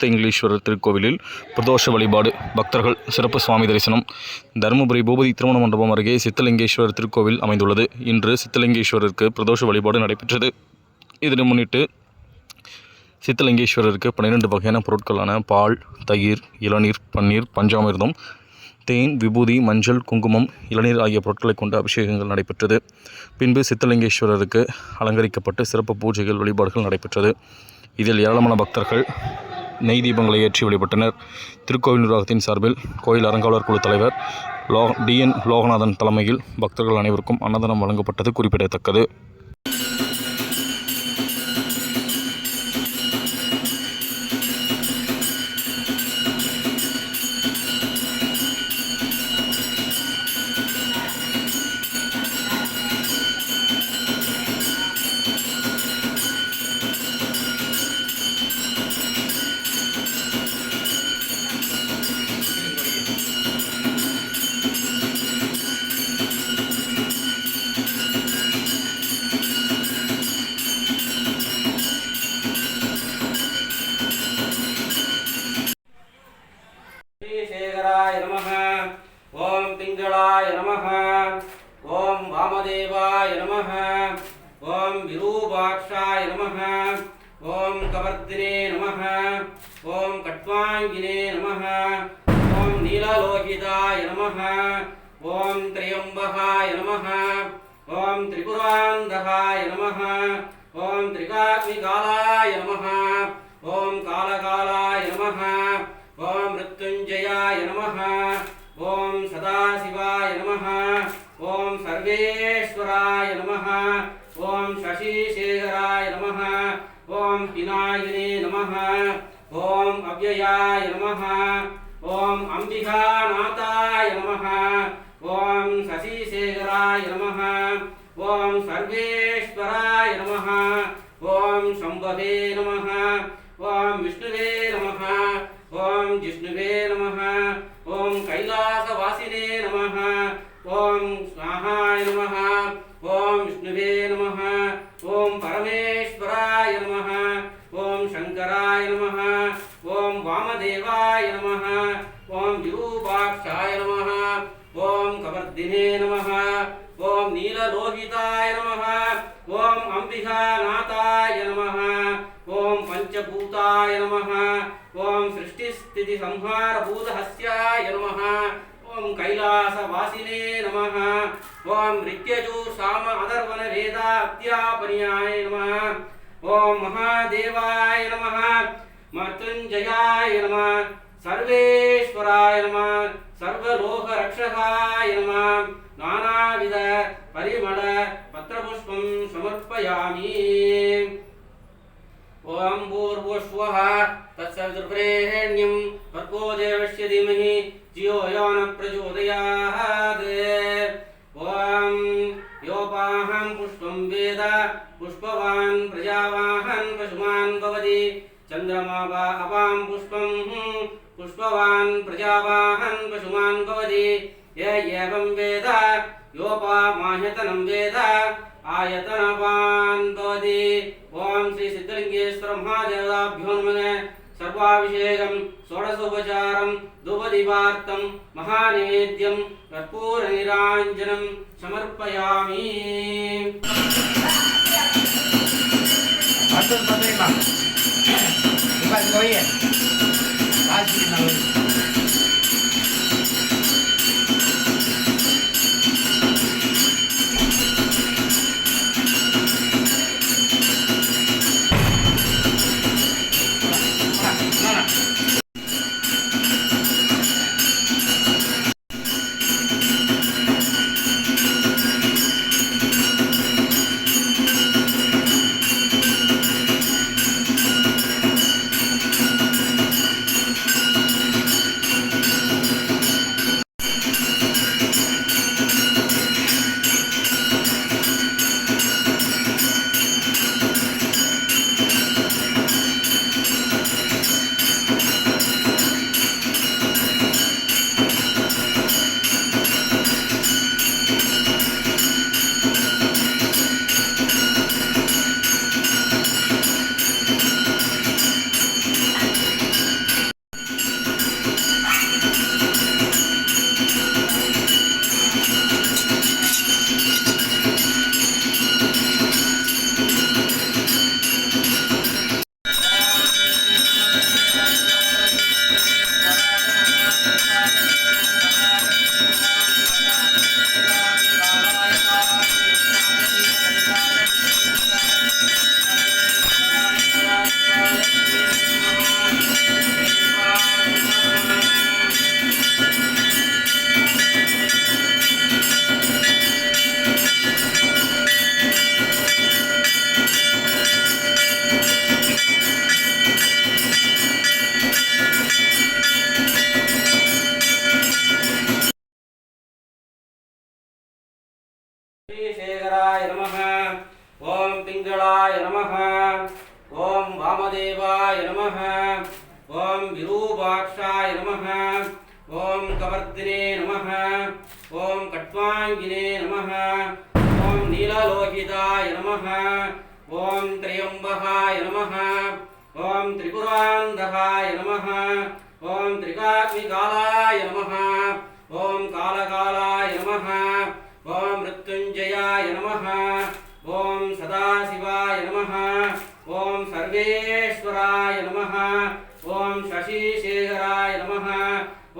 சித்தலிங்கேஸ்வரர் திருக்கோவிலில் பிரதோஷ வழிபாடு, பக்தர்கள் சிறப்பு சுவாமி தரிசனம். தருமபுரி பூபதி திருமண மண்டபம் அருகே சித்தலிங்கேஸ்வரர் திருக்கோவில் அமைந்துள்ளது. இன்று சித்தலிங்கேஸ்வரருக்கு பிரதோஷ வழிபாடு நடைபெற்றது. இதனை முன்னிட்டு சித்தலிங்கேஸ்வரருக்கு 12 வகையான பொருட்களான பால், தயிர், இளநீர், பன்னீர், பஞ்சாமிர்தம், தேன், விபூதி, மஞ்சள், குங்குமம், இளநீர் ஆகிய பொருட்களை கொண்டு அபிஷேகங்கள் நடைபெற்றது. பின்பு சித்தலிங்கேஸ்வரருக்கு அலங்கரிக்கப்பட்டு சிறப்பு பூஜைகள், வழிபாடுகள் நடைபெற்றது. இதில் ஏராளமான பக்தர்கள் நெய் தீபங்களை ஏற்றி வழிபட்டனர். திருக்கோவில் நிர்வாகத்தின் சார்பில் கோயில் அறங்காவலர் குழு தலைவர் DN லோகநாதன் தலைமையில் பக்தர்கள் அனைவருக்கும் அன்னதானம் வழங்கப்பட்டது குறிப்பிடத்தக்கது. शेखराय नमः। ओम पिंगलाय नमः। ओम वामदेवाय नमः। ओम विरूपाक्षाय नमः। ओम कवर्दिने नमः। ओम कट्वांगिने नमः। ओम नीललोहिताय नमः। ओम त्र्यंबकाय नमः। ओम त्रिपुरांधकाय नमः। ओम त्रिकाग्निकालाय नमः। ओम कालकालाय नमः। ओम मृत्युंजयाय नमः। ओम सदाशिवाय नमः। ओम सर्वेश्वराय नमः। ओम शशिशेखराय नमः। ओम पिनाकिने नमः। ओम अव्ययाय नमः। ओम अंबिकानाथाय नमः। ओम शशिशेखराय नमः। ओम सर्वेश्वराय नमः। ओम शंभवे नमः। ओम विष्णुवे नमः। ओम जिष्णुवे नमः। ओम कैलासवासिने नमः। ओम स्वाहाय नमः। ओम विष्णुवे नमः। ओम परमेश्वराय नमः। ओम शंकराय नमः। ओम वामदेवाय नमः। ओम विरूपाक्षाय नमः। ओम कवर्दिने नमः। ओम नीललोहिताय नमः। ओम अंबिकानाथाय नमः। ओम पंचभूताय नमः। ओम सृष्टिस्थिति संहार भूतहस्याय नमः। ओम कैलासवासिने नमः। ओम ऋत्यजूर साम अधर्वण वेदाध्यापन्याय नमः। ओम महादेवाय नमः। मृत्युंजयाय नमः। सर्वेश्वराय नमः। सर्वलोक रक्षकाय नमः। नानाविध परिमल पत्रपुष्पं समर्पयामि। ओम भूर्भुवस्वः तत्सवितुर्वरेण्यं भर्गो देवस्य धीमहि धियो यो न प्रचोदयात्। ओम योपाहं पुष्पं वेद पुष्पवान् प्रजावाहन् पशुमान् भवति। चन्द्रमा वा अपां पुष्पं पुष्पवान् प्रजावाहन् पशुमान् भवति। य एवं वेद योपामाह्यतनं वेद आयतनवान् भवति। ओम श्री सिद्धलिंगेश्वर महादेवताभ्यो नमः। सर्वाभिषेकं षोडशोपचारं धूपदीपार्थं महानैवेद्यं कर्पूरनीराञ्जनं समर्पयामि। ॐ विरूपाक्षाय नमः ॐ कवर्दिने नमः ॐ कट्वाङ्गिने नमः ॐ नीललोहिताय नमः ॐ त्र्यम्बकाय नमः ॐ त्रिपुरान्धकाय नमः ॐ त्रिकाग्निकालाय नमः ॐ कालकालाय नमः ॐ मृत्युञ्जयाय नमः ॐ सदाशिवाय नमः ॐ सर्वेश्वराय नमः ॐ शशिशेखराय नमः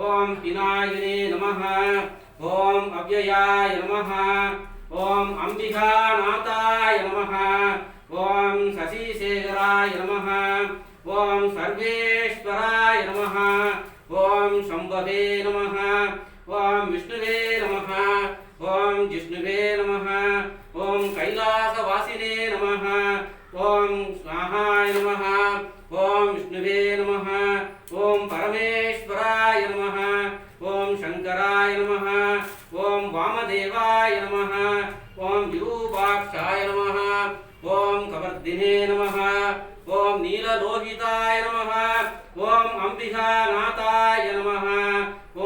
ॐ पिनाकिने नमः ॐ अव्ययाय नमः ॐ अम्बिकानाथाय नमः ॐ शशिशेखराय नमः ॐ सर्वेश्वराय नमः ॐ शम्भवे नमः ॐ विष्णुवे नमः ॐ जिष्णुवे नमः ॐ कैलासवासिने नमः ॐ स्वाहाय नमः ॐ विष्णुवे नमः ॐ परमेश्वराय नमः ॐ शङ्कराय नमः ॐ वामदेवाय नमः ॐ विरूपाक्षाय नमः ॐ कवर्दिने नमः ॐ नीललोहिताय नमः ॐ अम्बिकानाथाय नमः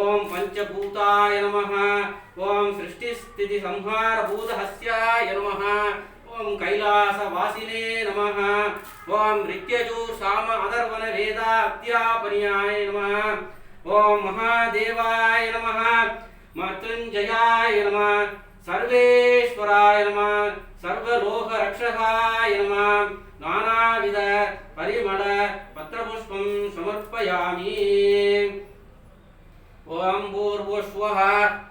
ॐ पञ्चभूताय नमः ॐ सृष्टिस्थितिसंहारभूतहस्याय नमः ॐ कैलासवासिने नमः ॐ ऋत्यजूर्साम अथर्वणवेदाध्यापन्याय नमः ॐ महादेवाय नमः मृत्युञ्जयाय नमः सर्वेश्वराय नमः सर्वलोकरक्षकाय नमः नानाविध परिमल पत्रपुष्पं समर्पयामि ॐ भूर्भुवस्वः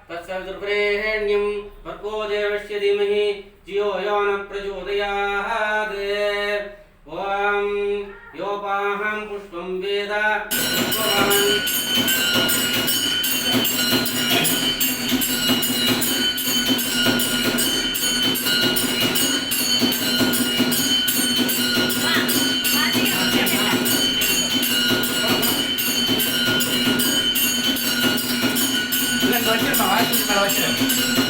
तत्सवितुर्वरेण्यं भर्गो देवस्य धीमहि धियो यो न प्रचोदयात् ॐ योपाहं पुष्पं वेद Gracias.